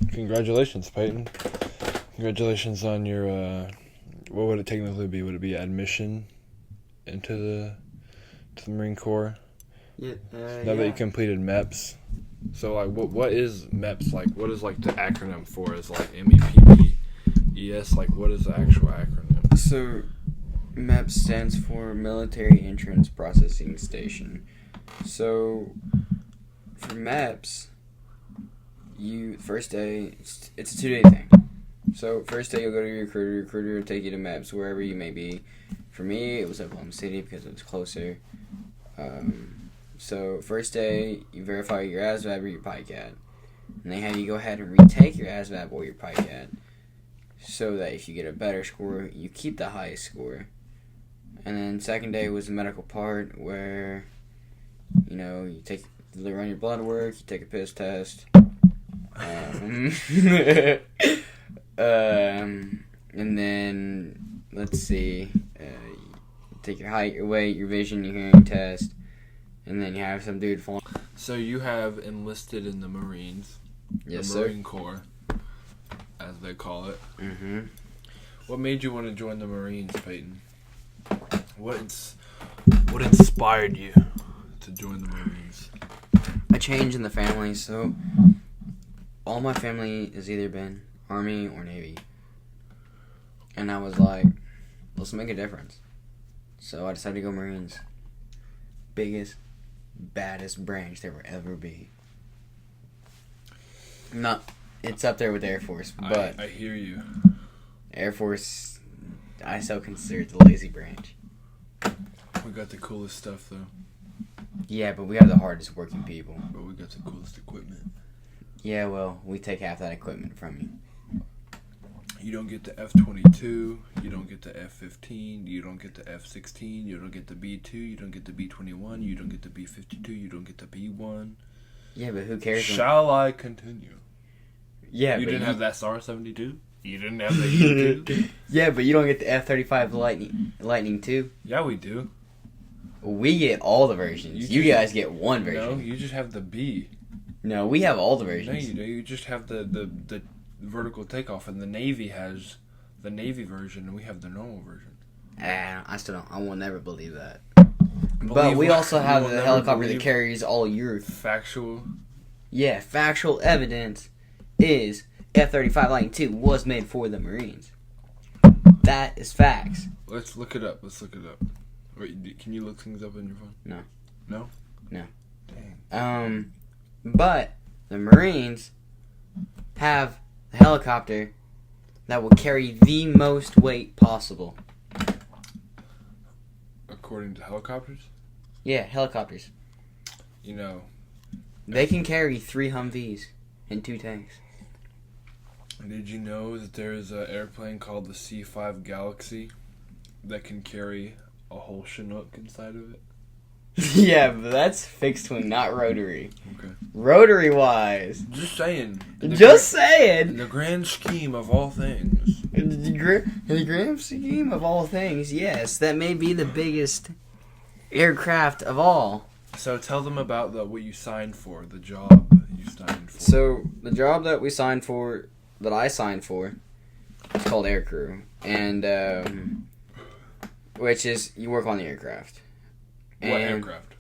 Congratulations, Payton. Congratulations on your, what would it technically be? Would it be admission into the Marine Corps? Yeah. Now that you completed MEPS. So, like, what is MEPS? Like, what is, like, the acronym for? Is, like, MEPPES? Like, what is the actual acronym? So, MEPS stands for Military Entrance Processing Station. So, for MEPS, first day, it's a 2-day thing. So, first day you'll go to your recruiter will take you to MEPS, wherever you may be. For me, it was Oklahoma City because it was closer. So, first day, you verify your ASVAB or your PICAT. And they have you go ahead and retake your ASVAB or your PICAT. So that if you get a better score, you keep the highest score. And then second day was the medical part where, you run your blood work, you take a piss test. And then, let's see, you take your height, your weight, your vision, your hearing test. And then you have some dude fall. So you have enlisted in the Marines. Yes, the sir. Marine Corps, as they call it. Mm-hmm. What made you want to join the Marines, Payton? What inspired you to join the Marines? A change in the family, so all my family has either been Army or Navy. And I was like, let's make a difference. So I decided to go Marines. Biggest, baddest branch there will ever be. It's up there with the Air Force, but I hear you. Air Force, I still consider it the lazy branch. We got the coolest stuff, though. Yeah, but we have the hardest working people. But we got the coolest equipment. Yeah, well, we take half that equipment from you. You don't get the F-22, you don't get the F-15, you don't get the F-16, you don't get the B-2, you don't get the B-21, you don't get the B-52, you don't get the B-1. Yeah, but who cares? Shall I continue? Yeah, you but didn't have that SAR-72? You didn't have the U-2? Yeah, but you don't get the F-35 Lightning II. Yeah, we do. We get all the versions. You guys get one version. No, you just have the B. No, we have all the versions. No, you do. You just have the vertical takeoff, and the Navy has the Navy version, and we have the normal version. I still don't. I will never believe that. But we also have the helicopter that carries all your factual. Yeah, factual evidence is F-35 Lightning II was made for the Marines. That is facts. Let's look it up. Wait, can you look things up on your phone? No. No? No. Dang. But the Marines have the helicopter that will carry the most weight possible. According to helicopters? Yeah, helicopters. They can carry 3 Humvees and 2 tanks. Did you know that there is an airplane called the C-5 Galaxy that can carry a whole Chinook inside of it? Yeah, but that's fixed wing, not rotary. Okay. Rotary-wise. Just saying. In the grand scheme of all things. In the grand scheme of all things, yes. That may be the biggest aircraft of all. So tell them about what you signed for, the job you signed for. So, the job that I signed for, is called aircrew. And, which is, you work on the aircraft. What aircraft?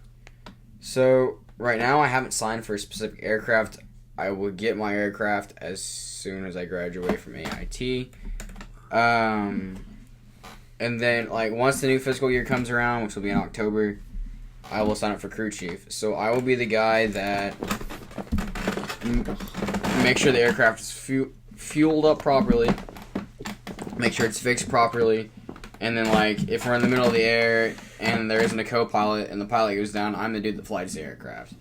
So, right now I haven't signed for a specific aircraft. I will get my aircraft as soon as I graduate from AIT. And then, once the new fiscal year comes around, which will be in October, I will sign up for crew chief. So, I will be the guy that make sure the aircraft is fueled up properly, make sure it's fixed properly, and then, if we're in the middle of the air and there isn't a co-pilot and the pilot goes down, I'm the dude that flies the aircraft.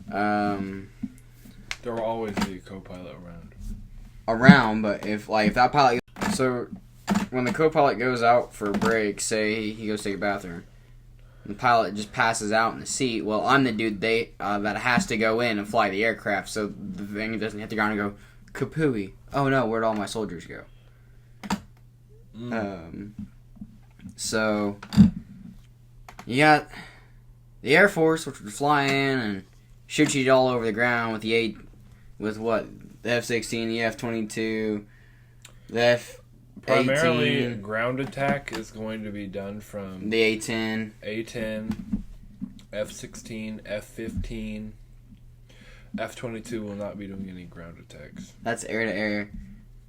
There will always be a co-pilot Around, but if that pilot... So, when the co-pilot goes out for a break, say he goes to take a bathroom, and the pilot just passes out in the seat, well, I'm the dude that has to go in and fly the aircraft so the thing doesn't hit the ground and go, kapooey. Oh no, where'd all my soldiers go? So, you got the Air Force, which would fly in and shoot you all over the ground with the with what? The F-16, the F-22, the F-18. Primarily, ground attack is going to be done from the A-10. A-10, F-16, F-15. F-22 will not be doing any ground attacks. That's air-to-air.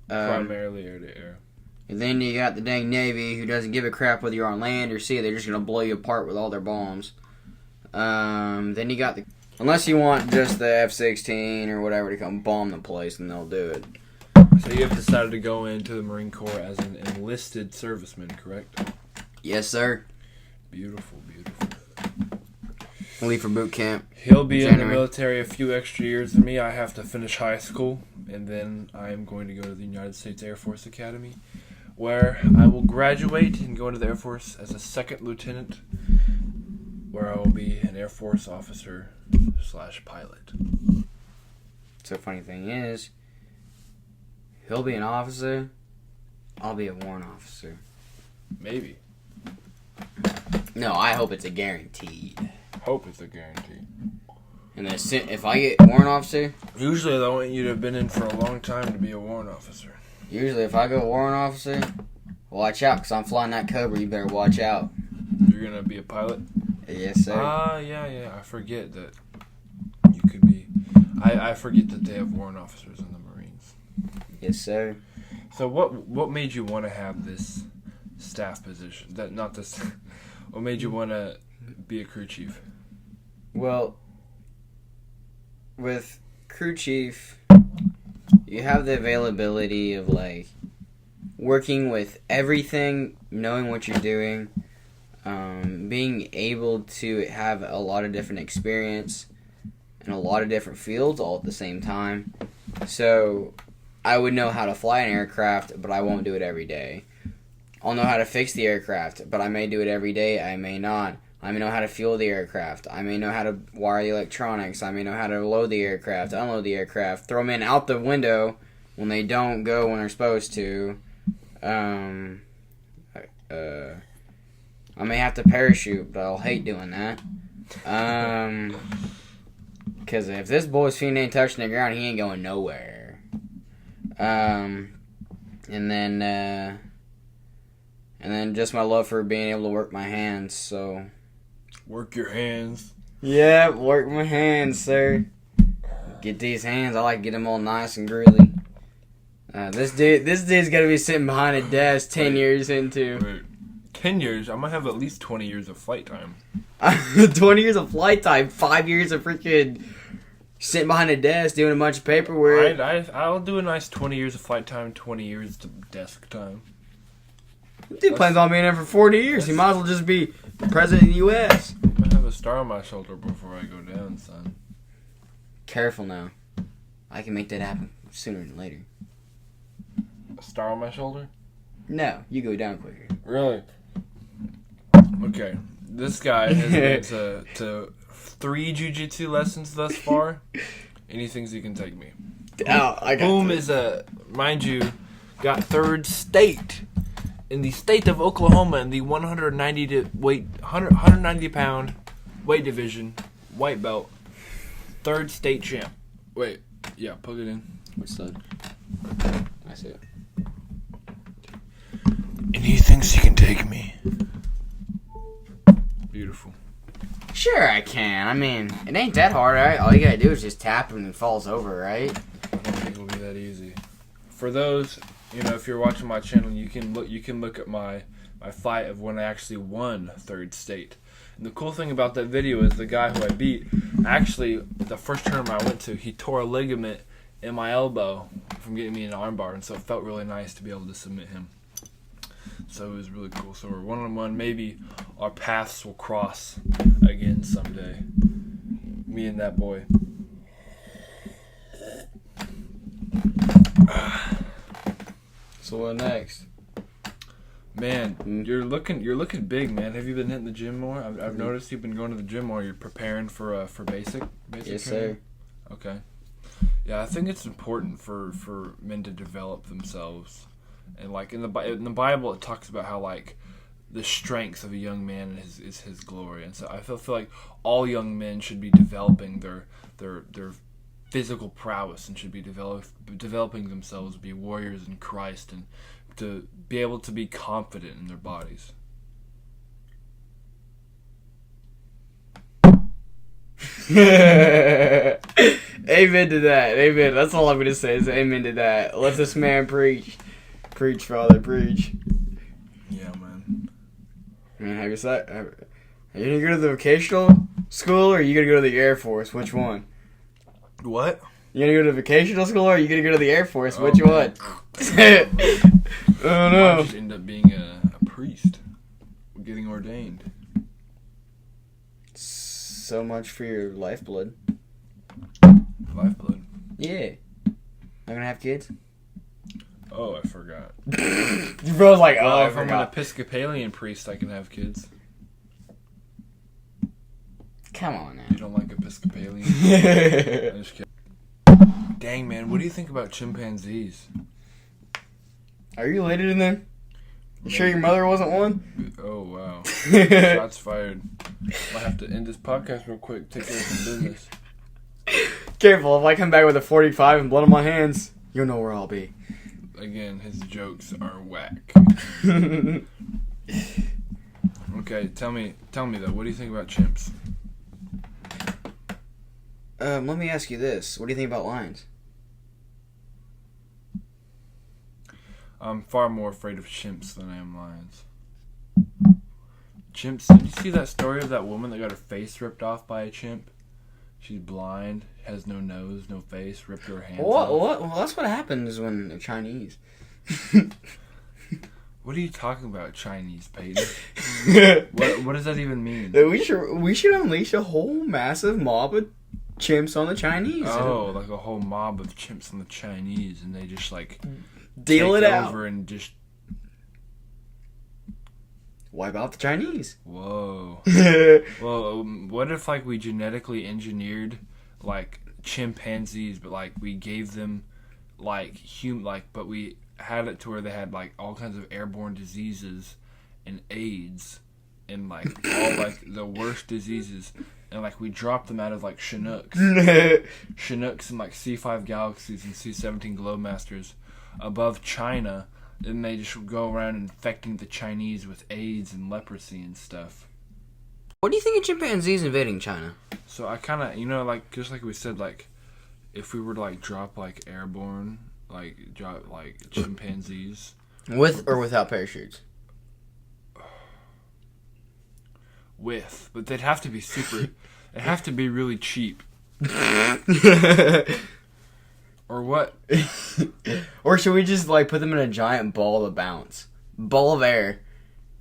Primarily air-to-air. And then you got the dang Navy, who doesn't give a crap whether you're on land or sea. They're just going to blow you apart with all their bombs. Then you got the... Unless you want just the F-16 or whatever to come bomb the place, and they'll do it. So you have decided to go into the Marine Corps as an enlisted serviceman, correct? Yes, sir. Beautiful, beautiful. Leave for boot camp. He'll be in the military a few extra years than me. I have to finish high school, and then I am going to go to the United States Air Force Academy, where I will graduate and go into the Air Force as a second lieutenant, where I will be an Air Force officer / pilot. So funny thing is, he'll be an officer, I'll be a warrant officer. Maybe. No, I hope it's a guarantee. Hope it's a guarantee. And then if I get warrant officer... Usually they want you to have been in for a long time to be a warrant officer. Usually if I go warrant officer, watch out, because I'm flying that Cobra, you better watch out. You're going to be a pilot? Yes, sir. Yeah. I forget that you could be... I forget that they have warrant officers in the Marines. Yes, sir. So what made you want to have this staff position? What made you want to be a crew chief? Well, with crew chief, you have the availability of, like, working with everything, knowing what you're doing, being able to have a lot of different experience in a lot of different fields all at the same time. So, I would know how to fly an aircraft, but I won't do it every day. I'll know how to fix the aircraft, but I may do it every day, I may not. I may know how to fuel the aircraft. I may know how to wire the electronics. I may know how to load the aircraft, unload the aircraft, throw them in out the window when they don't go when they're supposed to. I may have to parachute, but I'll hate doing that. Because if this boy's feet ain't touching the ground, he ain't going nowhere. And then just my love for being able to work my hands, so... Work your hands. Yeah, work my hands, sir. Get these hands. I like to get them all nice and grilly. This dude's gonna be sitting behind a desk 10 years into. Wait, 10 years? I might have at least 20 years of flight time. 20 years of flight time. 5 years of freaking sitting behind a desk doing a bunch of paperwork. I'll do a nice 20 years of flight time, 20 years of desk time. Dude plans on being there for 40 years. He might as well just be president of the U.S. I have a star on my shoulder before I go down, son. Careful now. I can make that happen sooner than later. A star on my shoulder? No, you go down quicker. Really? Okay. This guy has been to 3 jiu-jitsu lessons thus far, and he thinks he can take me. Boom is mind you, got 3rd state in the state of Oklahoma in the 190 pound weight division, white belt, 3rd state champ. Wait, yeah, plug it in. Which side? I see it. And he thinks he can take me. Beautiful. Sure I can. I mean, it ain't that hard, right? All you gotta do is just tap him and he falls over, right? I don't think it'll be that easy. For those, if you're watching my channel, you can look at my fight of when I actually won 3rd state. And the cool thing about that video is the guy who I beat, actually, the first tournament I went to, he tore a ligament in my elbow from getting me an armbar, and so it felt really nice to be able to submit him. So it was really cool. So we're 1-on-1. Maybe our paths will cross again someday. Me and that boy. So what next? Man, you're looking big, man. Have you been hitting the gym more? I've noticed you've been going to the gym more. You're preparing for basic Yes, training? sir. Okay. Yeah, I think it's important for men to develop themselves. And like in the Bible, it talks about how like the strength of a young man is his glory, and so I feel like all young men should be developing their physical prowess and should be developing themselves to be warriors in Christ and to be able to be confident in their bodies. Amen to that. Amen. That's all I'm going to say is amen to that. Let this man preach. Preach, Father, preach. Yeah, man. I mean, have you said, are you going to go to the vocational school or are you going to go to the Air Force? Which one? What? You going to go to vocational school or are you going to go to the Air Force? Which man. one? Oh, no. I just end up being a priest. Getting ordained. So much for your lifeblood. Lifeblood? Yeah. Not going to have kids? Oh, I forgot. Bro's like, oh, Well, I if I'm an forgot. Episcopalian priest, I can have kids. Come on now. You don't like Episcopalian? I'm just kidding. Dang, man, what do you think about chimpanzees? Are you related to them? You sure your mother wasn't one? Oh, wow. Shots fired. Might have to end this podcast real quick. Take care of some business. Careful, if I come back with a 45 and blood on my hands, you'll know where I'll be. Again, his jokes are whack. Okay, tell me though, what do you think about chimps? Let me ask you this. What do you think about lions? I'm far more afraid of chimps than I am lions. Chimps, did you see that story of that woman that got her face ripped off by a chimp? She's blind, has no nose, no face, ripped her hands off. What? Well, that's what happens when they're Chinese. What are you talking about, Chinese, Payton? What does that even mean? We should unleash a whole massive mob of chimps on the Chinese. Oh, like a whole mob of chimps on the Chinese, and they just like deal take it out over and just wipe out the Chinese. whoa. Well, what if like we genetically engineered like chimpanzees, but like we gave them like but we had it to where they had like all kinds of airborne diseases and AIDS and like all like the worst diseases, and like we dropped them out of like Chinooks and like C5 Galaxies and C17 Glowmasters above China, and they just go around infecting the Chinese with AIDS and leprosy and stuff. What do you think of chimpanzees invading China? So I kind of, like just like we said, like if we were to like drop like airborne, like drop like chimpanzees With or without parachutes? with, but they'd have to be super. It'd have to be really cheap. Or what? Or should we just like put them in a giant ball of bounce? Ball of air.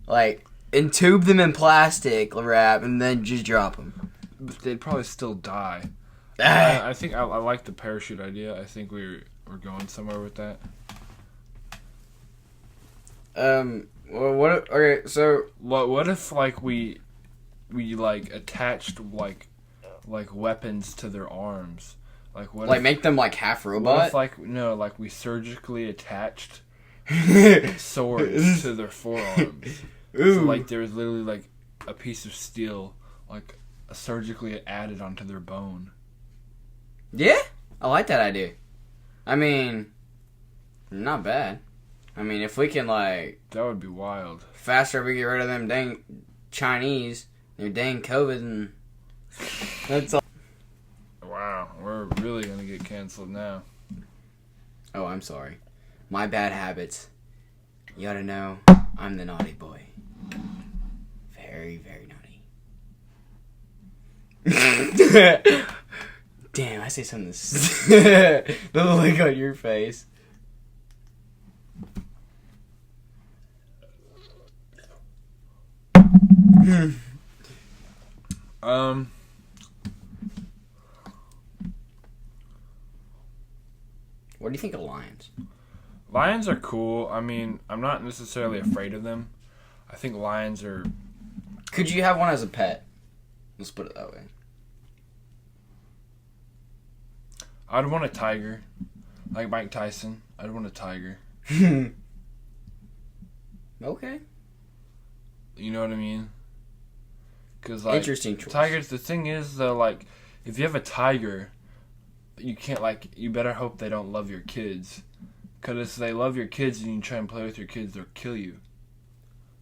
Like, entube them in plastic wrap and then just drop them. But they'd probably still die. I think I like the parachute idea. I think we're going somewhere with that. Well, what? Okay, so What if like we like attached like weapons to their arms? Like what? like if, make them like half what robot? if like we surgically attached swords to their forearms? Ooh. So like there's literally like a piece of steel like surgically added onto their bone. Yeah, I like that idea. I mean, not bad. I mean, if we can like That would be wild. faster we get rid of them dang Chinese, their dang COVID, and that's all. Wow, we're really gonna get canceled now. Oh, I'm sorry. My bad habits. You ought to know I'm the naughty boy. Very, very naughty. Damn, I say something. The look on your face. What do you think of lions? Lions are cool. I mean, I'm not necessarily afraid of them. I think lions are... Could you have one as a pet? Let's put it that way. I'd want a tiger. Like Mike Tyson. I'd want a tiger. Okay. You know what I mean? Because, like, Interesting choice. tigers, the thing is, though, like, if you have a tiger, you can't, like, you better hope they don't love your kids. Because if they love your kids and you try and play with your kids, they'll kill you.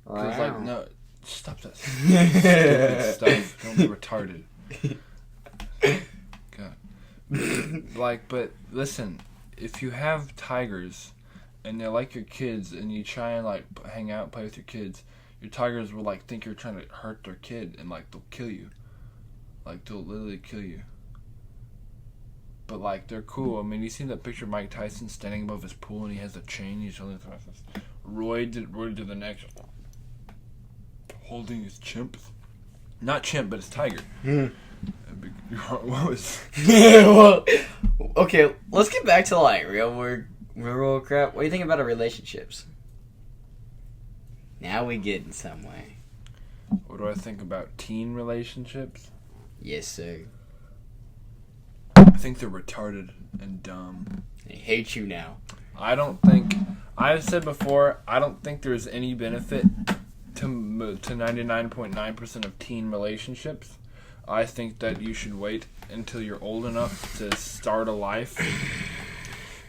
Because, like, no, stop that stupid stuff. Don't be retarded. God. Like, but listen, if you have tigers and they're like your kids and you try and, like, hang out and play with your kids, your tigers will, like, think you're trying to hurt their kid and, like, they'll kill you. Like, they'll literally kill you. But, like, they're cool. I mean, you seen that picture of Mike Tyson standing above his pool and he has a chain. He's holding this roid to the neck, holding his chimp. Not chimp, but his tiger. What was... Well, okay, let's get back to, like, real world crap. What do you think about our relationships? Now we get in some way. What do I think about teen relationships? Yes, sir. I think they're retarded and dumb. I hate you now. I've said before, I don't think there's any benefit to 99.9% of teen relationships. I think that you should wait until you're old enough to start a life.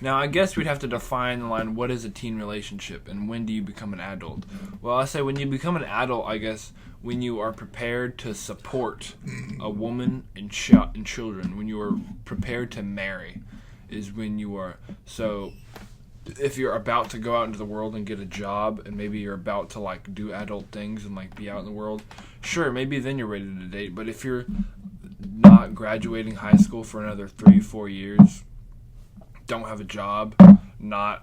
Now, I guess we'd have to define the line, what is a teen relationship, and when do you become an adult? Well, I say when you become an adult, I guess, when you are prepared to support a woman and children, when you are prepared to marry, is when you are. So, if you're about to go out into the world and get a job, and maybe you're about to, like, do adult things and, like, be out in the world, sure, maybe then you're ready to date. But if you're not graduating high school for another 3-4 years, don't have a job, you don't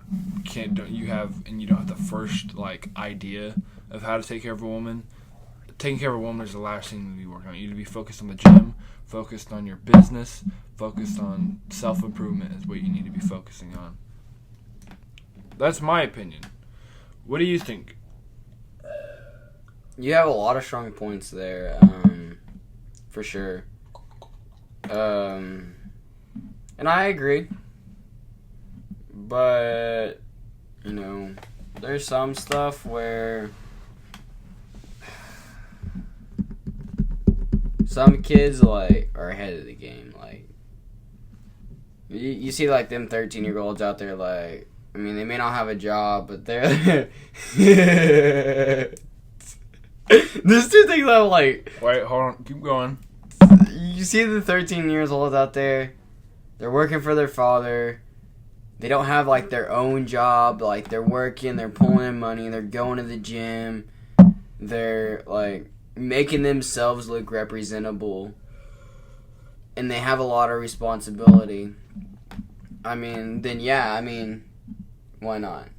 have the first, like, idea of how to take care of a woman. Taking care of a woman is the last thing that you work on. You need to be focused on the gym, focused on your business, focused on self-improvement is what you need to be focusing on. That's my opinion. What do you think? You have a lot of strong points there, for sure. And I agree. But, you know, there's some stuff where some kids, like, are ahead of the game. Like, you see, like, them 13-year-olds out there, like, I mean, they may not have a job, but they're... There's two things I'm like... Wait, hold on. Keep going. You see the 13 years old out there. They're working for their father. They don't have, like, their own job. Like, they're working. They're pulling in money. They're going to the gym. They're, like, making themselves look representable. And they have a lot of responsibility. I mean, then, yeah, I mean, why not?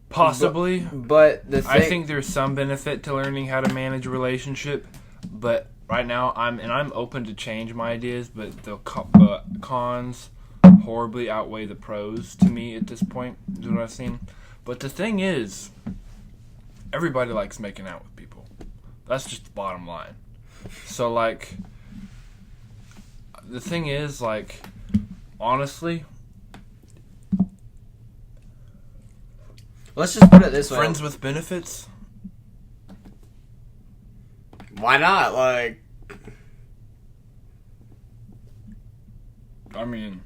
Possibly. But the thing... I think there's some benefit to learning how to manage a relationship, but right now I'm open to change my ideas, but the cons horribly outweigh the pros to me at this point, is what I've seen. But the thing is, everybody likes making out with people. That's just the bottom line. So, like, the thing is, like, honestly... Let's just put it this way. Friends with benefits? Why not? Like... I mean...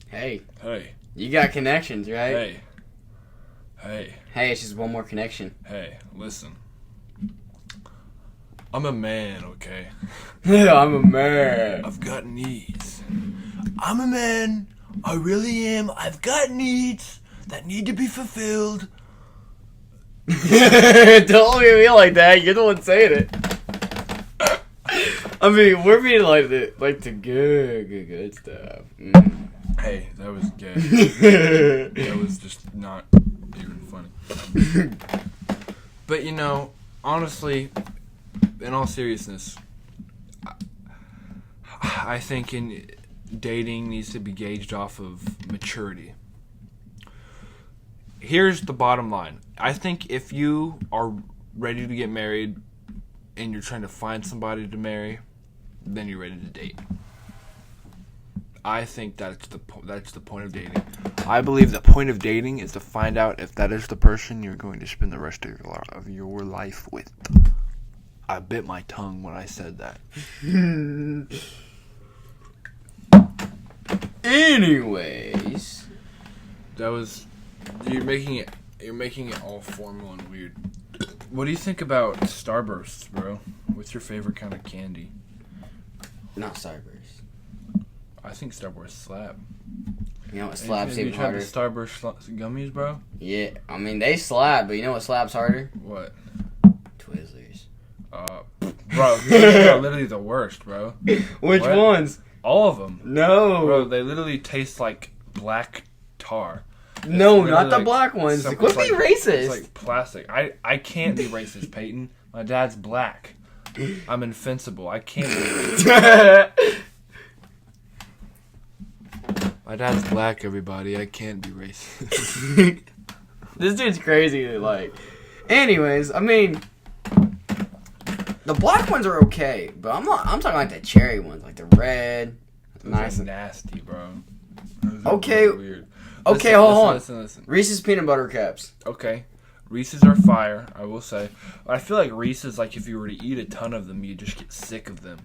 Hey. Hey. You got connections, right? Hey. Hey. Hey, it's just one more connection. Hey, listen. I'm a man, okay? I'm a man. I've got needs. I'm a man. I really am. I've got needs that need to be fulfilled. Don't look at me like that. You're the one saying it. I mean, we're being like the good stuff. Mm. Hey, that was gay. That was just not even funny. But, you know, honestly, in all seriousness, I think in dating needs to be gauged off of maturity. Here's the bottom line. I think if you are ready to get married and you're trying to find somebody to marry, then you're ready to date. I think that's the point of dating. I believe the point of dating is to find out if that is the person you're going to spend the rest of your life with. I bit my tongue when I said that. Anyways, That was you're making it all formal and weird. What do you think about Starbursts, bro? What's your favorite kind of candy? not Starburst. I think Starbursts slap. You know what slaps Have you even tried harder? the Starburst gummies, bro? Yeah, I mean they slap, but you know what slaps harder? What? Twizzlers. Bro, they're literally the worst, bro. Which What? ones? All of them. No. Bro, they literally taste like black tar. No, It's not the literally black ones. some- Quit it's being like- racist. It's like plastic. I can't be racist, Peyton. My dad's black. I'm invincible. I can't be racist. My dad's black, everybody. I can't be racist. This dude's crazy. Like, anyways, I mean, the black ones are okay, but I'm talking like the cherry ones, like the red. Those Nice. are nasty, bro. Those are Okay. really weird. Okay, hold on. Listen. Reese's peanut butter cups. Okay. Reese's are fire, I will say. But I feel like Reese's, like, if you were to eat a ton of them, you just get sick of them.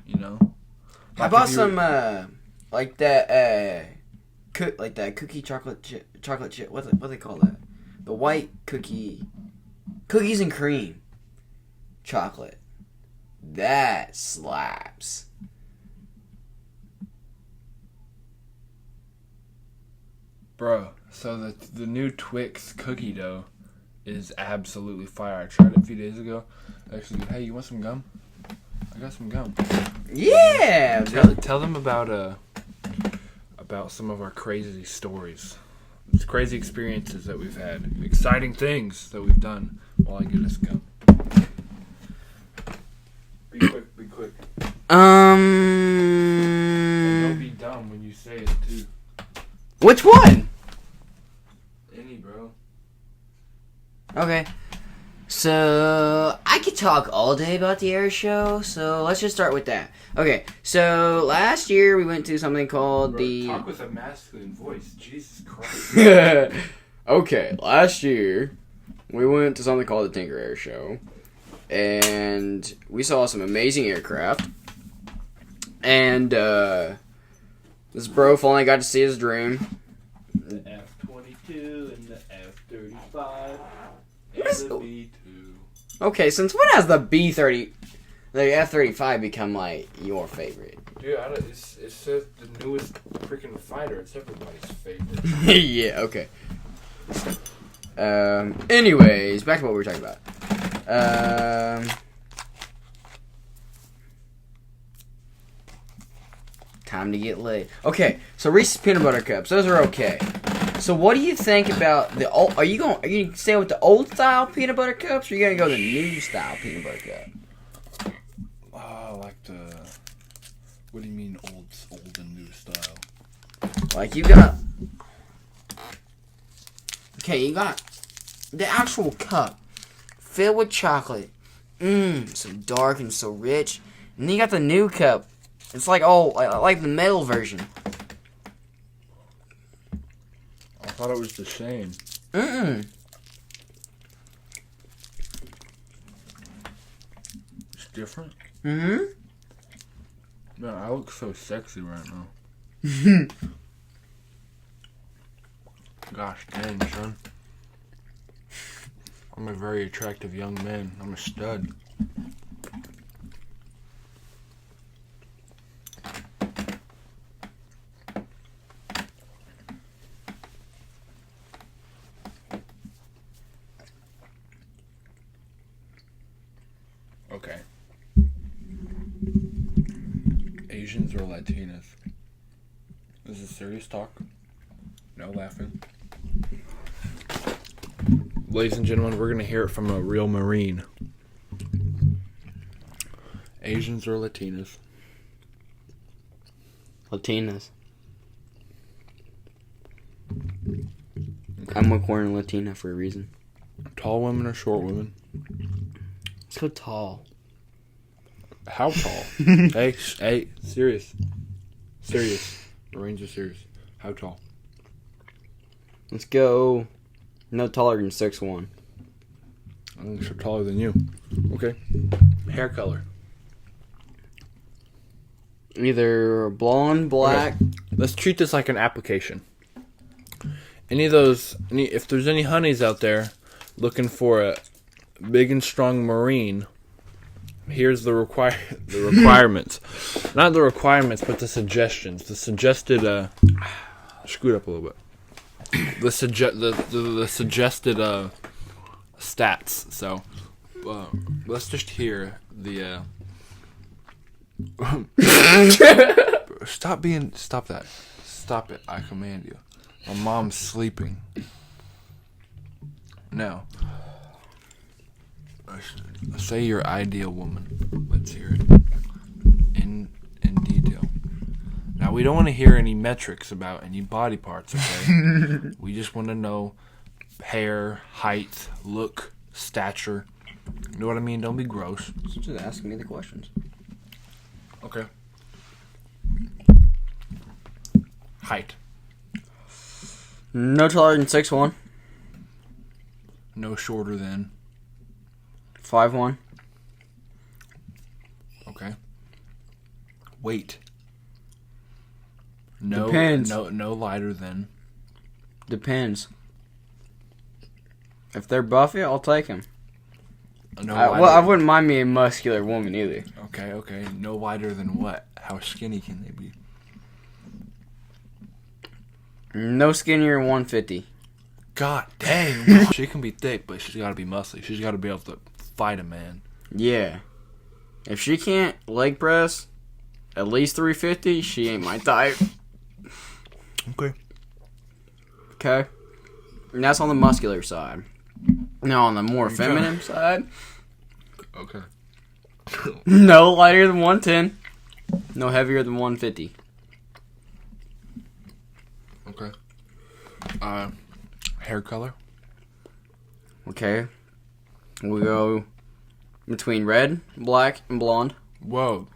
You know? How Like, about if you were- some like that like that cookie chocolate chip? What they call that? The white cookies and cream chocolate. That slaps. Bro, so the new Twix cookie dough is absolutely fire. I tried it a few days ago. Actually, hey, you want some gum? I got some gum. Yeah. Tell them about some of our crazy stories. It's crazy experiences that we've had. Exciting things that we've done while I get us gum. Be quick. And don't be dumb when you say it too. Which one? Any, bro. Okay. So, I could talk all day about the air show, so let's just start with that. Okay, so last year we went to something called Bro, the... talk with a masculine voice. Jesus Christ. Okay, last year we went to something called the Tinker Air Show, and we saw some amazing aircraft, and this bro finally got to see his dream. The F-22 and the F-35 What's- and the B-2. Okay, since when has the B-30, the F-35 become, like, your favorite? Dude, it's the newest freaking fighter. It's everybody's favorite. Yeah, okay. Anyways, back to what we were talking about. Time to get laid. Okay, so Reese's peanut butter cups, those are okay. So what do you think about the old? Are you gonna stay with the old style peanut butter cups, or are you gonna go the new style peanut butter cup? Like the... What do you mean old and new style? Like you got. Okay, you got the actual cup filled with chocolate. So dark and so rich. And then you got the new cup. It's like like the metal version. I thought it was the same. It's different? Man, I look so sexy right now. Gosh dang, son. I'm a very attractive young man. I'm a stud. Okay. Asians or Latinas? This is serious talk. No laughing. Ladies and gentlemen, we're going to hear it from a real Marine. Asians or Latinas? Latinas. I'm a corn Latina for a reason. Tall women or short women? So tall. How tall? Hey, serious. Serious. The range is serious. How tall? Let's go. No taller than 6'1". I'm so taller than you. Okay. Hair color. Either blonde, black. Okay. Let's treat this like an application. If there's any honeys out there looking for a big and strong Marine, here's the requirements. Not the requirements, but the suggestions. The suggested, screwed up a little bit. The suggested stats. So, let's just hear the. Stop that. Stop it. I command you. My mom's sleeping. Now, say your ideal woman. Let's hear it in detail. Now, we don't want to hear any metrics about any body parts, okay? We just want to know hair, height, look, stature. You know what I mean? Don't be gross. Just asking me the questions. Okay. Height. No taller than 6'1". No shorter than. 5'1". Okay. Weight. No. Depends. No lighter than. Depends. If they're buffy, I'll take them. No I wouldn't mind me a muscular woman either. Okay. No lighter than what? How skinny can they be? No skinnier than 150. God dang. She can be thick, but she's got to be muscly. She's got to be able to fight a man. Yeah. If she can't leg press at least 350, she ain't my type. Okay. Okay? And that's on the muscular side. Now, on the more feminine side, Okay. no lighter than 110, no heavier than 150. Okay. Hair color? Okay. We'll go between red, black, and blonde. Whoa.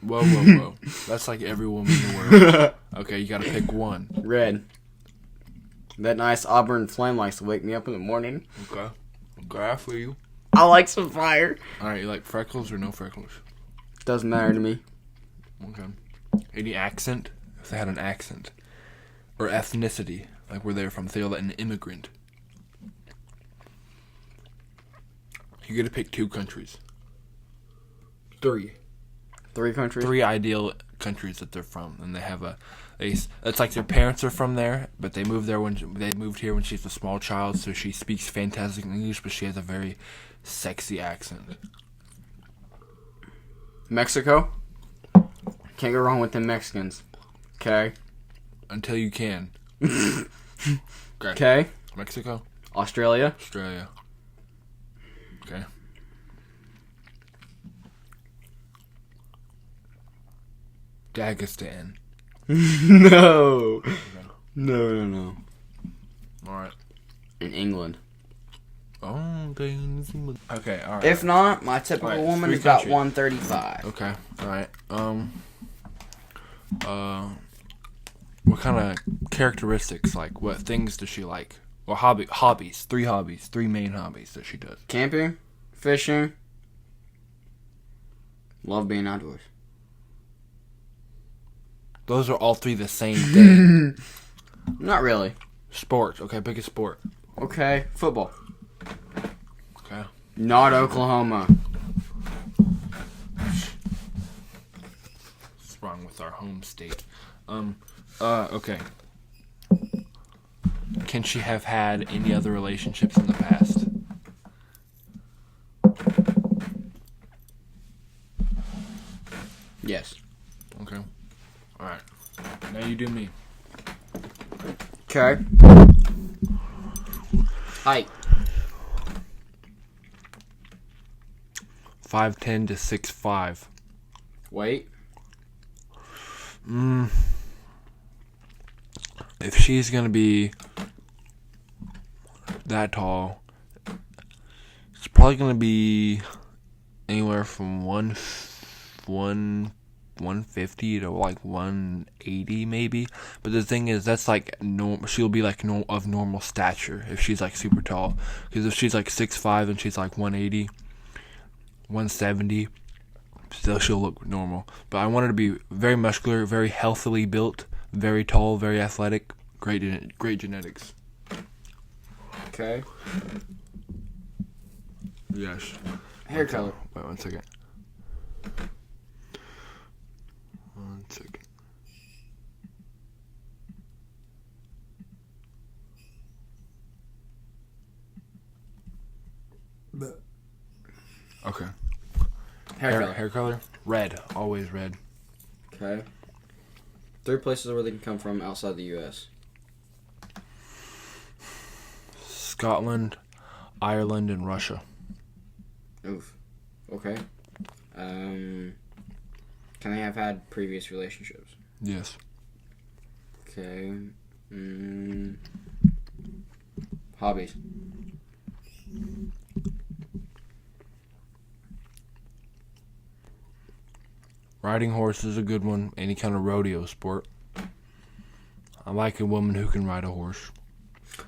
That's like every woman in the world. Okay, you gotta pick one. Red. That nice auburn flame likes to wake me up in the morning. Okay, I feel you. I like some fire. Alright, you like freckles or no freckles? Doesn't matter to me. Okay. Any accent? If they had an accent. Or ethnicity, like where they're from. If they're an immigrant. You get to pick 2 countries. 3. 3 countries? 3 ideal countries that they're from, and they have it's like their parents are from there, but they moved here when she's a small child, so she speaks fantastic English, but she has a very sexy accent. Mexico? Can't go wrong with them Mexicans. Okay. Until you can. Okay. Mexico. Australia. Okay. Dagestan. No. No. Alright. In England. Oh, okay, alright. If not, my typical woman is about 135. Okay, alright. What kind of characteristics, like, what things does she like? Well, hobbies. 3 main hobbies that she does. Camping, fishing, love being outdoors. Those are all 3 the same thing. Not really. Sports. Okay, pick a sport. Okay, football. Okay. Not Oklahoma. What's wrong with our home state? Okay. Can she have had any other relationships in the past? Yes. Okay. Alright. Now you do me. Okay. Height. 5'10" to 6'5". Weight. If she's gonna be that tall, it's probably gonna be anywhere from 150 to like 180 maybe. But the thing is, that's like she'll be like of normal stature if she's like super tall. Because if she's like 6'5" and she's like 180, 170, still she'll look normal. But I want her to be very muscular, very healthily built, very tall, very athletic, great genetics. Okay. Yes. Hair color. Wait 1 second. 1 second. Okay. Hair color? Red. Always red. Okay. 3 places where they can come from outside the U.S. Scotland, Ireland, and Russia. Oof. Okay. Can they have had previous relationships? Yes. Okay. Hobbies. Riding horse is a good one. Any kind of rodeo sport. I like a woman who can ride a horse.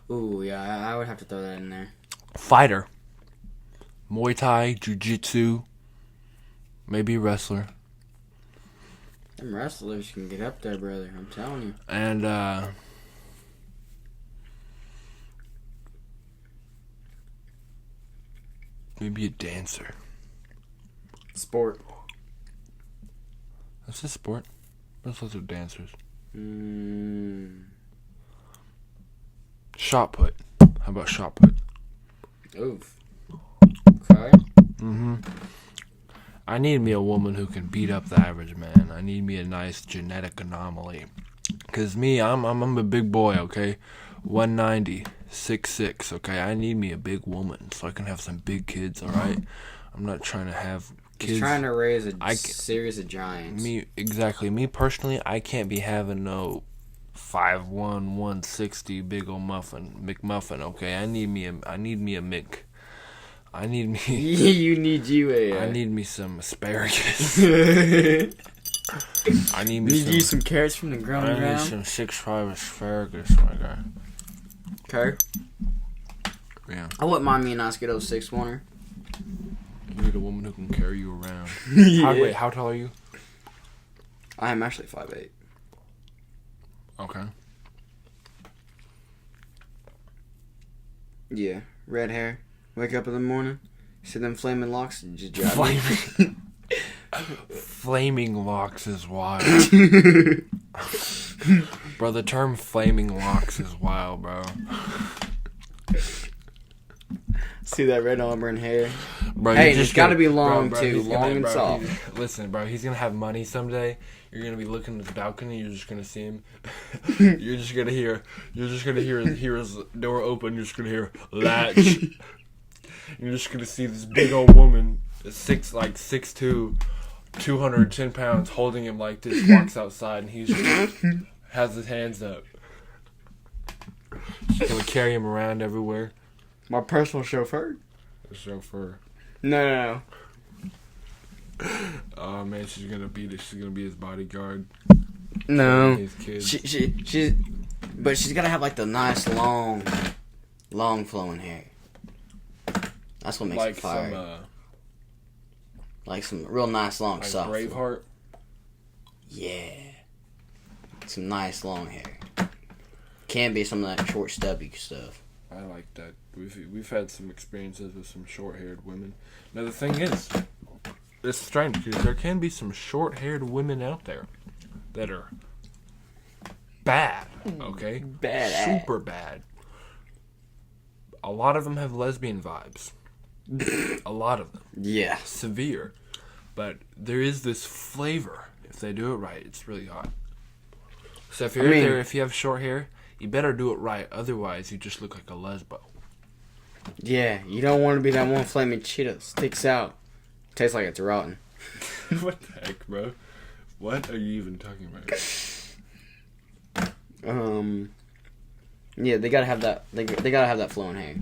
Ooh, yeah, I would have to throw that in there. Fighter. Muay Thai, Jiu-Jitsu. Maybe wrestler. Them wrestlers can get up there, brother. I'm telling you. And, maybe a dancer. Sport. That's a sport. Wrestlers are dancers. Shot put. How about shot put? Oof. Okay. I need me a woman who can beat up the average man. I need me a nice genetic anomaly. Cause me, I'm a big boy, okay? 190, 6'6", okay? I need me a big woman so I can have some big kids, alright? I'm not trying to have kids. He's trying to raise a series of giants. Me personally, I can't be having no 5'1", 160 big old McMuffin, okay? I need me a Mick. I need me. You need I need me some asparagus. I need me you some carrots from the ground. I need some 6'5" asparagus, my guy. Okay. Yeah. I wouldn't mind me a nice good old 6'1". You need a woman who can carry you around. Yeah. How tall are you? I am actually 5'8". Okay. Yeah. Red hair. Wake up in the morning, see them flaming locks, and just drive me. Flaming locks is wild. Bro, the term flaming locks is wild, bro. See that red auburn hair? Bro, hey, it's got to be long, too. Long and bro, soft. Listen, bro, he's going to have money someday. You're going to be looking at the balcony. You're just going to see him. You're just going to hear his door open. You're just going to hear latch. You're just gonna see this big old woman, 6'2", 210 pounds, holding him like this, walks outside, and he just has his hands up. She's gonna carry him around everywhere. My personal chauffeur? The chauffeur. No. Oh man, she's gonna be his bodyguard. No. His kids. But she's gotta have like the nice long flowing hair. That's what makes like it fire. Like some real nice long like soft. Braveheart. Yeah. Some nice long hair. Can be some of that short stubby stuff. I like that. We've had some experiences with some short-haired women. Now the thing is, it's strange because there can be some short-haired women out there that are bad. Okay, Bad. super bad. A lot of them have lesbian vibes. A lot of them. Yeah. Severe. But there is this flavor. If they do it right, it's really hot. So if you're out there, if you have short hair, you better do it right. Otherwise, you just look like a lesbo. Yeah, you don't want to be that one flaming Cheeto that sticks out. Tastes like it's rotten. What the heck, bro? What are you even talking about? Yeah, they gotta have that. They gotta have that flowing hair.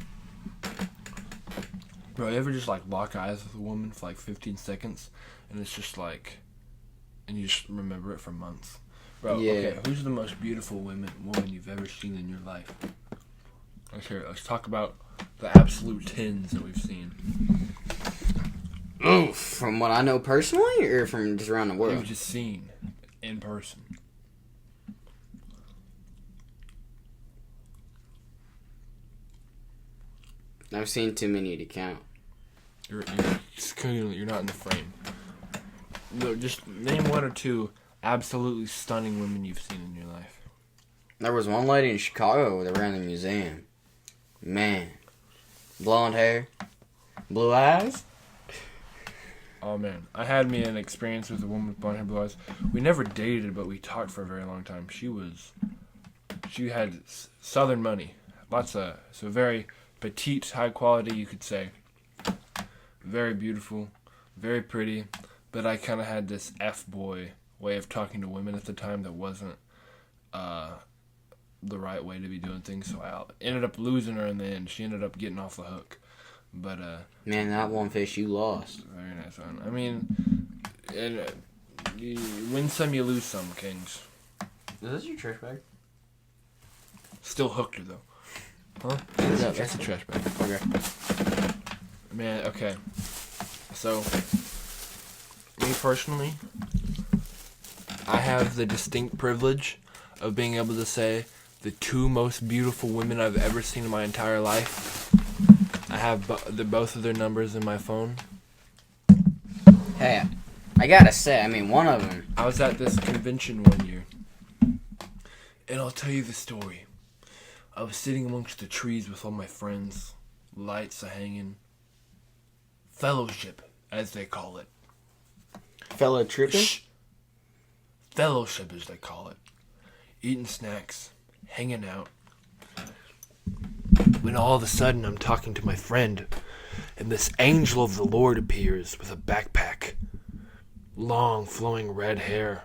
Bro, you ever just like lock eyes with a woman for like 15 seconds, and it's just like, and you just remember it for months? Bro, yeah. Okay, who's the most beautiful woman you've ever seen in your life? Let's hear it. Let's talk about the absolute 10s that we've seen. Oof. From what I know personally, or from just around the world? You've just seen in person. I've seen too many to count. You're not in the frame. No, just name one or two absolutely stunning women you've seen in your life. There was one lady in Chicago that ran the museum. Man. Blonde hair. Blue eyes. Oh, man. I had me an experience with a woman with blonde hair, blue eyes. We never dated, but we talked for a very long time. She had southern money. So very petite, high quality, you could say. Very beautiful, very pretty. But I kind of had this F-boy way of talking to women at the time that wasn't the right way to be doing things. So I ended up losing her in the end. She ended up getting off the hook. But man, that one fish you lost. Very nice one. I mean, you win some, you lose some, Kings. Is this your trash bag? Still hooked her though. Huh? That's a trash bag. Okay. Man, okay. So, me personally, I have the distinct privilege of being able to say the two most beautiful women I've ever seen in my entire life. I have both of their numbers in my phone. Hey, I gotta say, I mean, one of them. I was at this convention one year, and I'll tell you the story. I was sitting amongst the trees with all my friends, lights are hanging. Fellowship, as they call it. Fellow tripping? Shh. Fellowship, as they call it. Eating snacks, hanging out. When all of a sudden I'm talking to my friend, and this angel of the Lord appears with a backpack, long flowing red hair,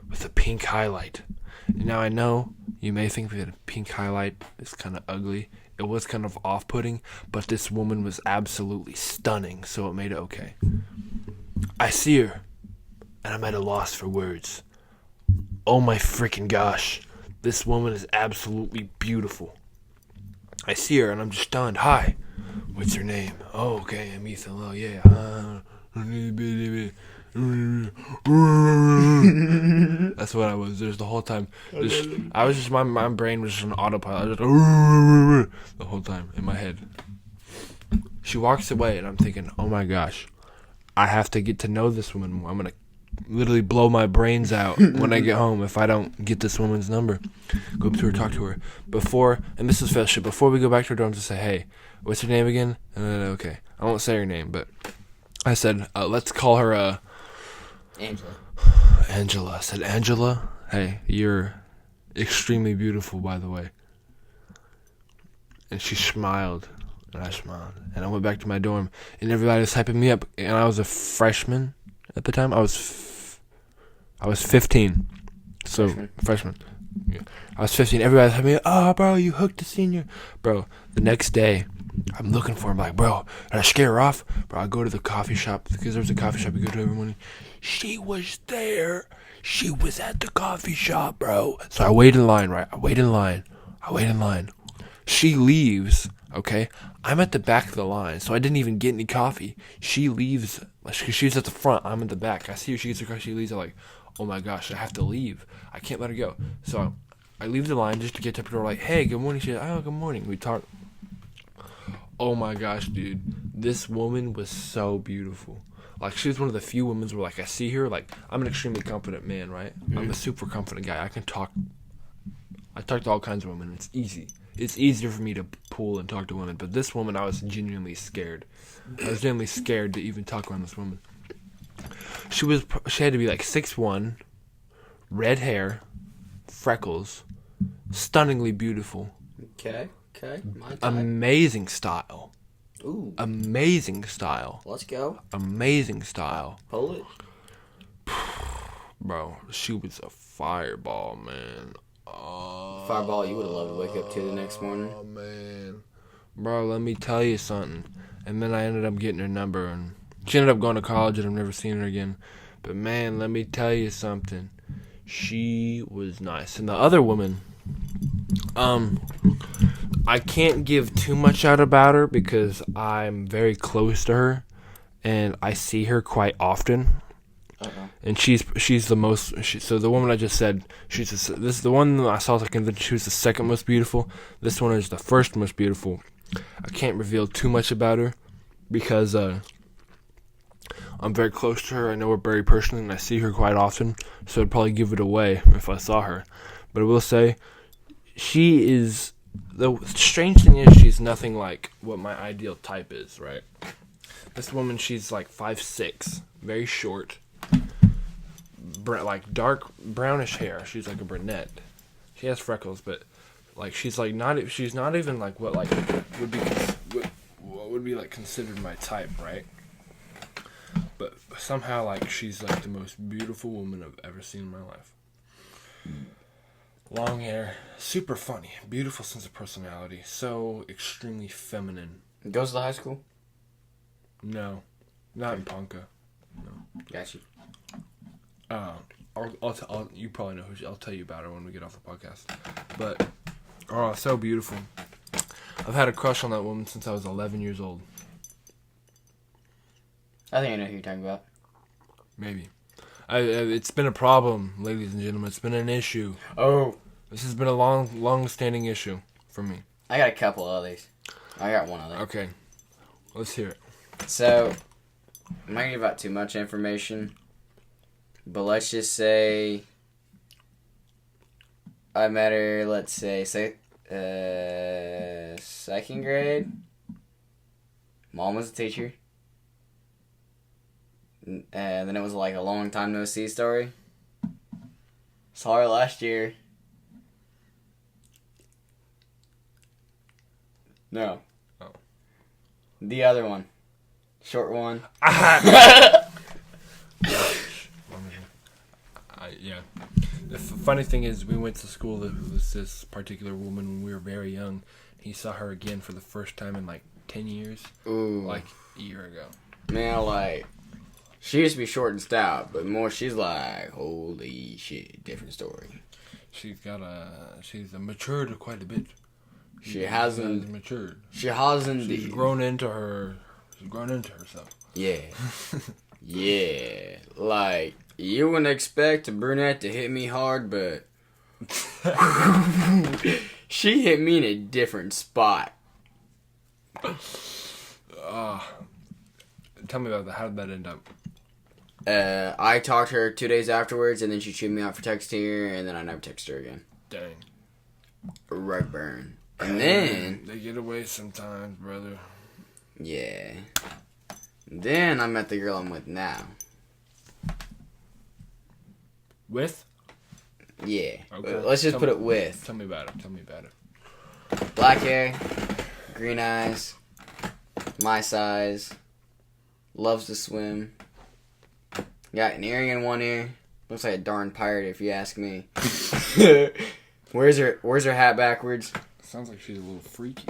with a pink highlight. And now I know you may think that a pink highlight is kind of ugly. It was kind of off-putting, but this woman was absolutely stunning, so it made it okay. I see her, and I'm at a loss for words. Oh my freaking gosh, this woman is absolutely beautiful. I see her, and I'm just stunned. Hi, what's your name? Oh, okay, I'm Ethan Lowe, yeah. That's what I was. There's the whole time. My brain was just on autopilot. The whole time in my head. She walks away, and I'm thinking, oh my gosh, I have to get to know this woman more. I'm gonna literally blow my brains out when I get home if I don't get this woman's number. Go up to her, talk to her. And this is fellowship. Before we go back to her dorm, to say, hey, what's her name again? Okay, I won't say her name, but I said, let's call her Angela. I said, Angela, hey, you're extremely beautiful, by the way. And she smiled, and I smiled. And I went back to my dorm, and everybody was hyping me up. And I was a freshman at the time. I was 15. So, freshman. Yeah. I was 15. Everybody was hyping me up. Oh, bro, you hooked a senior. Bro, the next day, I'm looking for him. Like, bro, did I scare her off? Bro, I go to the coffee shop, because there was a coffee shop you go to every morning. She was there. She was at the coffee shop, bro. So I wait in line, right? I wait in line. She leaves, okay? I'm at the back of the line, so I didn't even get any coffee. She leaves, because she was at the front. I'm in the back. I see her. She gets her coffee. She leaves. I'm like, oh my gosh, I have to leave. I can't let her go. So I leave the line just to get to her door. Like, hey, good morning. She's like, oh, good morning. We talk. Oh my gosh, dude. This woman was so beautiful. Like, she was one of the few women where, like, I see her, like, I'm an extremely confident man, right? Mm-hmm. I'm a super confident guy. I talk to all kinds of women. It's easy. It's easier for me to pull and talk to women. But this woman, I was genuinely scared. I was genuinely scared to even talk around this woman. She had to be, like, 6'1", red hair, freckles, stunningly beautiful. Okay. Amazing style. Ooh. Amazing style. Let's go. Amazing style. Pull it. Bro, she was a fireball, man. Fireball you would have loved to wake up to the next morning. Oh, man. Bro, let me tell you something. And then I ended up getting her number, and she ended up going to college, and I've never seen her again. But, man, let me tell you something. She was nice. And the other woman, I can't give too much out about her because I'm very close to her, and I see her quite often. And she's the most. So the woman I just said, this is the one that I saw at the convention. She was the second most beautiful. This one is the first most beautiful. I can't reveal too much about her because I'm very close to her. I know her very personally, and I see her quite often. So I'd probably give it away if I saw her. But I will say, she is. The strange thing is, she's nothing like what my ideal type is. Right. This woman, she's like 5'6", very short. Like dark brownish hair. She's like a brunette. She has freckles, but like she's not even like what would be like considered my type, right? But somehow like she's like the most beautiful woman I've ever seen in my life. Long hair, super funny, beautiful sense of personality, so extremely feminine. Goes to the high school? No, not in Ponca. No. Got you. You probably know who I'll tell you about her when we get off the podcast. But, so beautiful. I've had a crush on that woman since I was 11 years old. I think I know who you're talking about. Maybe. It's been a problem, ladies and gentlemen. It's been an issue. Oh. This has been a long-standing issue for me. I got a couple others. I got one other. Okay. Let's hear it. So, I'm not going to give out too much information. But let's just say I met her, let's say, second grade. Mom was a teacher. And then it was like a long time no see story. Saw her last year. No. Oh. The other one. Short one. Yeah. The funny thing is, we went to school with this particular woman when we were very young. He saw her again for the first time in like 10 years. Ooh. Like a year ago. Man, like, she used to be short and stout, but more she's like, holy shit, different story. She's matured quite a bit. She hasn't matured. She hasn't. She's grown into herself. Yeah. Yeah. Like, you wouldn't expect a brunette to hit me hard, but she hit me in a different spot. Tell me about that. How did that end up? I talked to her 2 days afterwards, and then she chewed me out for texting her, and then I never texted her again. Dang. Rug burn. And then... They get away sometimes, brother. Yeah. Then I met the girl I'm with now. With? Yeah. Okay. Let's just put it with. Tell me about it. Black hair, green eyes, my size, loves to swim, got an earring in one ear, looks like a darn pirate if you ask me. Where's her hat backwards? Sounds like she's a little freaky.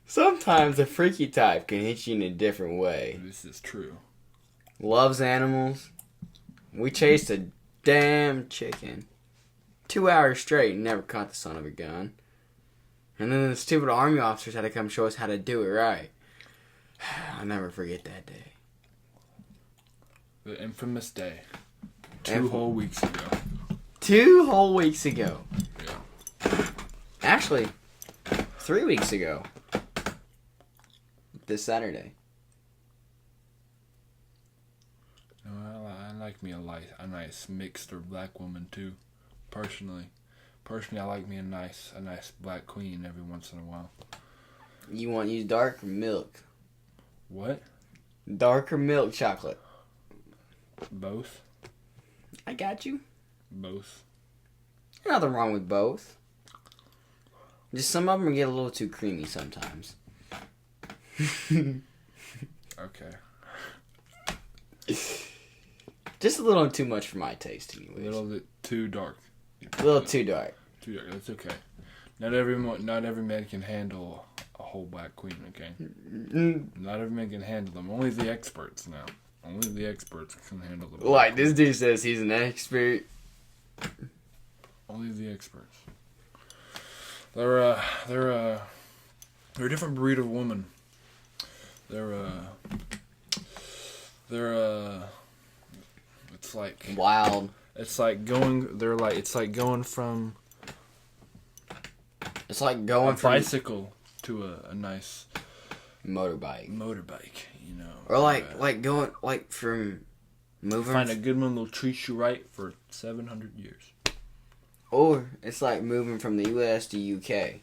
Sometimes the freaky type can hit you in a different way. This is true. Loves animals. We chased a damn chicken 2 hours straight and never caught the son of a gun. And then the stupid army officers had to come show us how to do it right. I'll never forget that day. The infamous day. 2 whole weeks ago. 2 whole weeks ago. Yeah. Actually, 3 weeks ago. This Saturday. I like me a nice mixed or black woman too. Personally, I like me a nice black queen every once in a while. You want to use dark or milk? What? Dark or milk chocolate? Both. I got you. Both. Nothing wrong with both. Just some of them get a little too creamy sometimes. Okay. Just a little too much for my taste, anyways. A little bit too dark. A little too dark. Too dark. That's okay. Not every man can handle a whole black queen. Okay. Not every man can handle them. Only the experts now. Only the experts can handle them. Like this dude says, he's an expert. Only the experts. They're a different breed of woman. they're it's like wild. It's like going. They're like it's like going from. It's like going from bicycle to a nice motorbike. You know. Or like going like from moving. Find a good one that'll treat you right for 700 years. Or it's like moving from the U.S. to UK.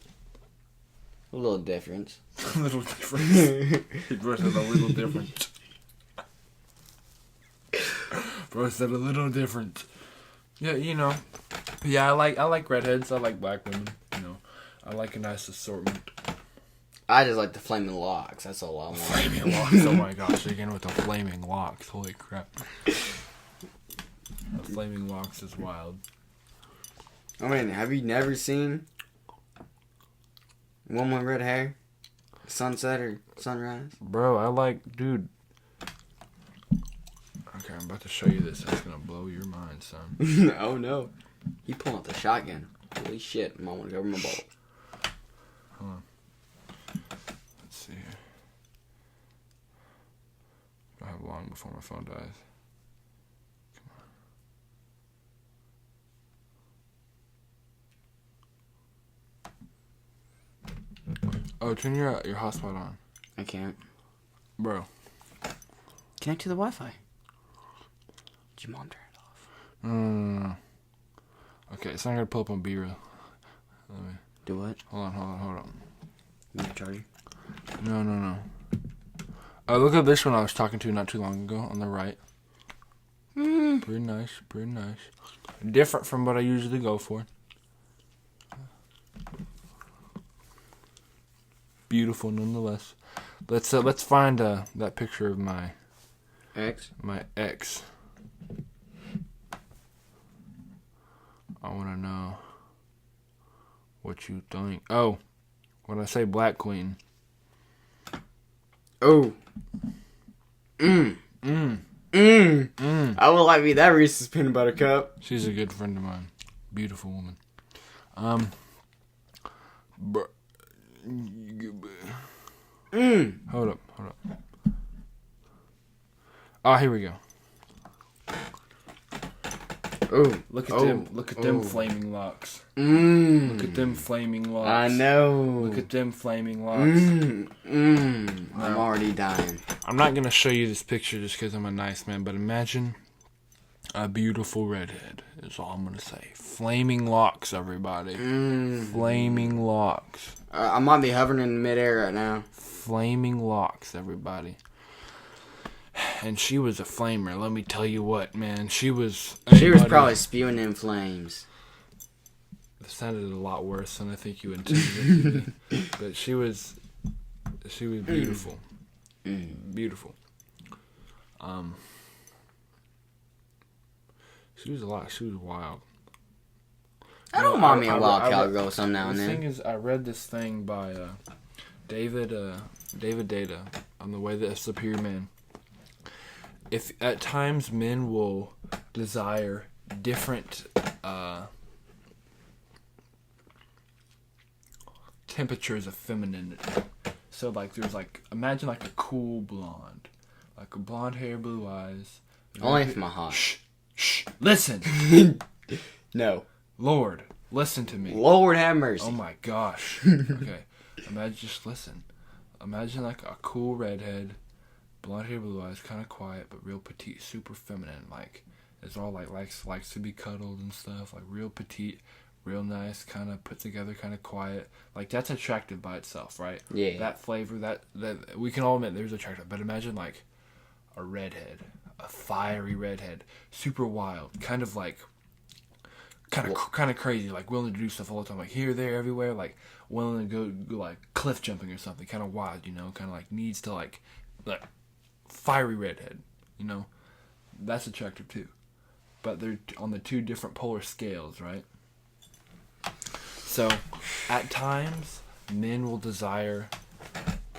A little difference. A little difference. Bro said a little different. Bro said a little different. Yeah, you know. Yeah, I like redheads. I like black women. You know, I like a nice assortment. I just like the flaming locks. That's all I want. Flaming locks. Oh my gosh! Again with the flaming locks. Holy crap! The flaming locks is wild. I mean, have you never seen a woman with red hair? Sunset or sunrise? Bro, I like, dude. Okay, I'm about to show you this. It's gonna blow your mind, son. Oh no. He pulling out the shotgun. Holy shit. I'm gonna go over my ball. Hold on. Let's see here. I have long before my phone dies. Oh, turn your hotspot on. I can't. Bro. Connect to the Wi-Fi. Did your mom turn it off? No. Okay, so I'm gonna pull up on B-roll. Let me. Do what? Hold on. You need a charger? No. Oh, look at this one I was talking to not too long ago on the right. Pretty nice. Different from what I usually go for. Beautiful nonetheless. Let's find that picture of my ex. I want to know what you think. Oh, when I say Black Queen. Oh. I would like me that Reese's peanut butter cup. She's a good friend of mine. Beautiful woman. Hold up. Oh, here we go. Oh, look at them flaming locks. Look at them flaming locks. I know. Look at them flaming locks. I'm already dying. I'm not gonna show you this picture just because I'm a nice man, but imagine a beautiful redhead. Is all I'm gonna say. Flaming locks, everybody. Flaming locks. I might be hovering in midair right now. Flaming locks, everybody. And she was a flamer. Let me tell you what, man. She was probably spewing in flames. It sounded a lot worse than I think you intended. But she was beautiful. Beautiful. She was wild. I don't mind me a wild cowgirl some now and then. The thing is, I read this thing by David Data on the way that a superior man. If at times men will desire different temperatures of femininity. So like there's like imagine like a cool blonde, like a blonde hair, blue eyes. Only if my hot. Shh. Listen. No. Lord, listen to me. Lord have mercy. Oh my gosh. Okay. Just listen. Imagine like a cool redhead, blonde hair, blue eyes, kind of quiet but real petite, super feminine. Like it's all like likes to be cuddled and stuff. Like real petite, real nice, kind of put together, kind of quiet. Like that's attractive by itself, right? Yeah. That flavor, that we can all admit there's attractive. But imagine like a redhead, a fiery redhead, super wild, kind of crazy, like willing to do stuff all the time, like here, there, everywhere, like willing to go like cliff jumping or something, kind of wild, you know, kind of like needs to like fiery redhead, you know, that's attractive too, but they're on the two different polar scales, right? So at times men will desire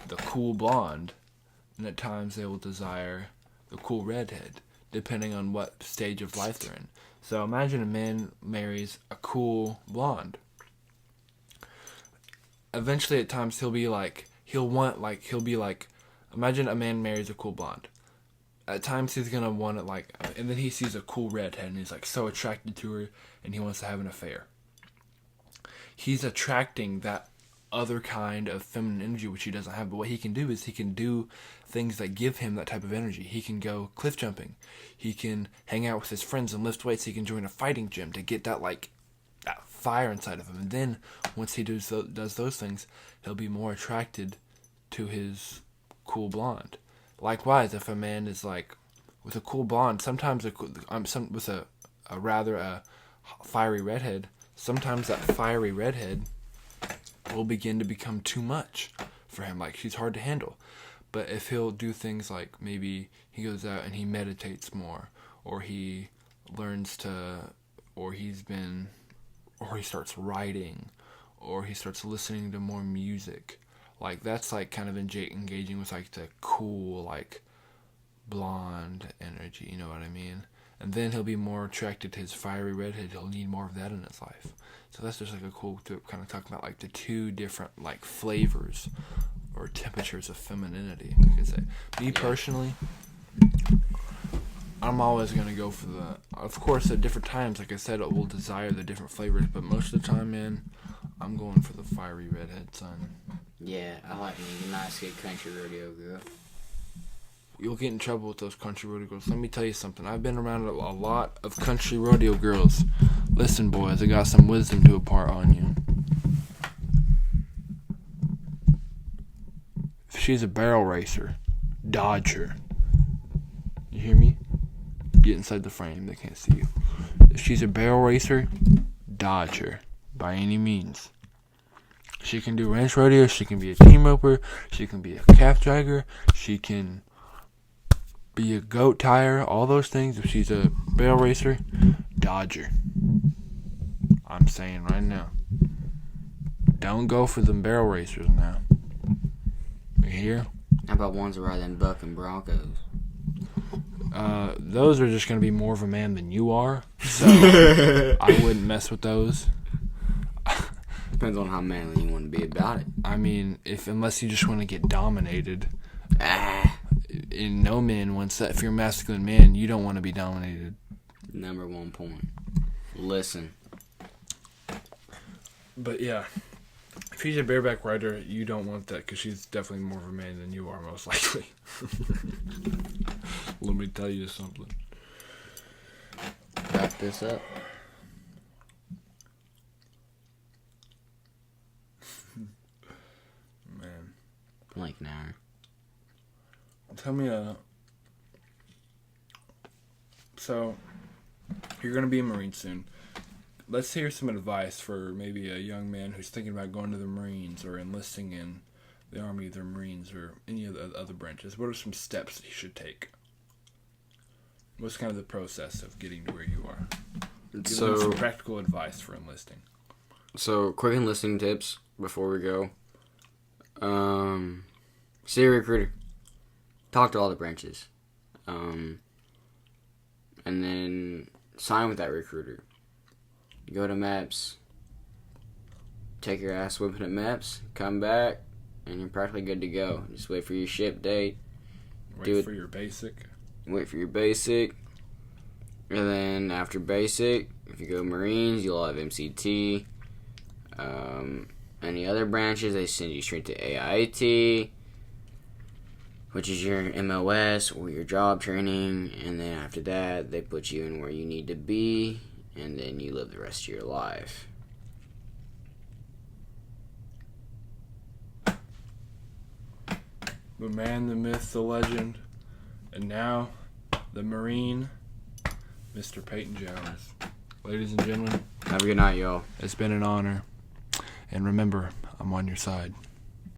the cool blonde, and at times they will desire the cool redhead, depending on what stage of life they're in. So imagine a man marries a cool blonde. Eventually, at times, he'll be like Imagine a man marries a cool blonde. At times he's gonna want it and then he sees a cool redhead and he's like so attracted to her and he wants to have an affair. He's attracting that other kind of feminine energy which he doesn't have. But what he can do is he can do things that give him that type of energy. He can go cliff jumping. He can hang out with his friends and lift weights. He can join a fighting gym to get that that fire inside of him. And then once he does those things, he'll be more attracted to his cool blonde. Likewise, if a man is with a cool blonde, sometimes with a rather fiery redhead, sometimes that fiery redhead will begin to become too much for him. She's hard to handle. But if he'll do things like maybe he goes out and he meditates more, or he learns to, or he starts writing, or he starts listening to more music. That's kind of engaging with the cool blonde energy, you know what I mean? And then he'll be more attracted to his fiery redhead. He'll need more of that in his life. So that's just a cool to kind of talking about the two different flavors or temperatures of femininity, you could say. Me personally, I'm always gonna go for of course at different times, like I said, it will desire the different flavors, but most of the time, man, I'm going for the fiery redhead, son. Yeah, I like me a nice good country rodeo girl. You'll get in trouble with those country rodeo girls. Let me tell you something. I've been around a lot of country rodeo girls. Listen, boys, I got some wisdom to impart on you. If she's a barrel racer, dodge her. You hear me? Get inside the frame. They can't see you. If she's a barrel racer, dodge her by any means. She can do ranch rodeo. She can be a team roper. She can be a calf dragger. She can be a goat tire, all those things. If she's a barrel racer, dodge her. I'm saying right now. Don't go for them barrel racers now. You hear? How about ones that ride them bucking Broncos? Those are just going to be more of a man than you are. So I wouldn't mess with those. Depends on how manly you want to be about it. I mean, unless you just want to get dominated. And no man wants that. If you're a masculine man, you don't want to be dominated. Number 1 point. Listen. But yeah, if she's a bareback rider, you don't want that because she's definitely more of a man than you are, most likely. Let me tell you something. Wrap this up. Man. Like an hour. Tell me, so you're going to be a Marine soon. Let's hear some advice for maybe a young man who's thinking about going to the Marines or enlisting in the Army, the Marines, or any of the other branches. What are some steps that he should take? What's kind of the process of getting to where you are? Give him some practical advice for enlisting. So, quick enlisting tips before we go. See a recruiter. Talk to all the branches. And then sign with that recruiter. Go to maps. Take your ass whipping at maps. Come back. And you're practically good to go. Just wait for your ship date. Wait for your basic. Wait for your basic. And then after basic, if you go Marines, you'll have MCT. Any other branches, they send you straight to AIT, which is your MOS or your job training. And then after that, they put you in where you need to be. And then you live the rest of your life. The man, the myth, the legend, and now the Marine, Mr. Payton Jowers. Ladies and gentlemen, Have a good night, y'all. it's been an honor. And remember, I'm on your side.